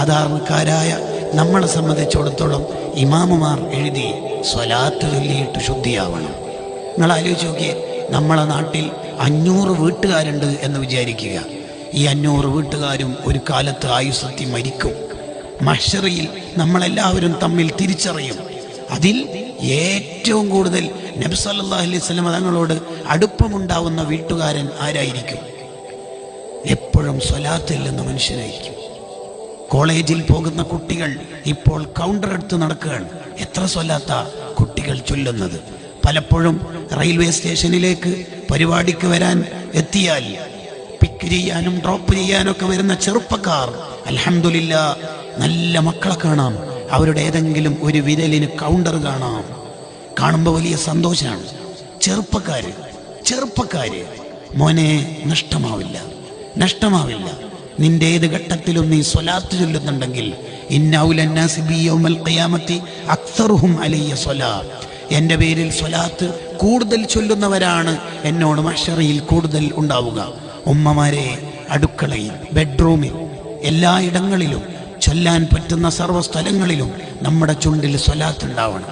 സാധാരണക്കാരായ നമ്മളെ സംബന്ധിച്ചിടത്തോളം ഇമാമുമാർ എഴുതി സ്വലാത്ത് ചൊല്ലിയിട്ട് ശുദ്ധിയാവണം. നിങ്ങൾ ആലോചിച്ച് നോക്കിയേ, നമ്മളെ നാട്ടിൽ 500 വീട്ടുകാരുണ്ട് എന്ന് വിചാരിക്കുക. ഈ 500 വീട്ടുകാരും ഒരു കാലത്ത് ആയുസ്സത്തി മരിക്കും. മഹ്ശറിൽ നമ്മളെല്ലാവരും തമ്മിൽ തിരിച്ചറിയും. അതിൽ ഏറ്റവും കൂടുതൽ നബി സല്ലല്ലാഹു അലൈഹി വസല്ലം തങ്ങളോട് അടുപ്പമുണ്ടാവുന്ന വീട്ടുകാരൻ ആരായിരിക്കും? എപ്പോഴും സ്വലാത്ത് ചെല്ലുന്ന മനുഷ്യനായിരിക്കും. കോളേജിൽ പോകുന്ന കുട്ടികൾ ഇപ്പോൾ കൗണ്ടർ എടുത്ത് നടക്കുകയാണ്. എത്ര സ്വലാത്താ കുട്ടികൾ ചൊല്ലുന്നത്? പലപ്പോഴും റെയിൽവേ സ്റ്റേഷനിലേക്ക് പരിപാടിക്ക് വരാൻ എത്തിയാൽ പിക്ക് ചെയ്യാനും ഡ്രോപ്പ് ചെയ്യാനൊക്കെ വരുന്ന ചെറുപ്പക്കാർ, അൽഹംദുലില്ലാ, നല്ല മക്കളെ കാണാം. അവരുടെ ഏതെങ്കിലും ഒരു വിരലിന് കൗണ്ടർ കാണാം. കാണുമ്പോൾ വലിയ സന്തോഷമാണ്. ചെറുപ്പക്കാര് മോനെ, നഷ്ടമാവില്ല. നിന്റെ ഏത് ഘട്ടത്തിലും നീ സ്വലാത്ത് ചൊല്ലുന്നുണ്ടെങ്കിൽ, ഇന്നൗലന്നാസി ബി യൗമൽ ഖിയാമത്തി അക്സറുഹും അലയ്യ സ്വലാത്ത്, എൻ്റെ പേരിൽ സ്വലാത്ത് കൂടുതൽ ചൊല്ലുന്നവരാണ് എന്നോട് മഹ്ശറിൽ കൂടുതൽ ഉണ്ടാവുക. ഉമ്മമാരെ, അടുക്കളയിൽ, ബെഡ്റൂമിൽ, എല്ലായിടങ്ങളിലും ചൊല്ലാൻ പറ്റുന്ന സർവ്വ സ്ഥലങ്ങളിലും നമ്മുടെ ചുണ്ടിൽ സ്വലാത്ത് ഉണ്ടാവണം.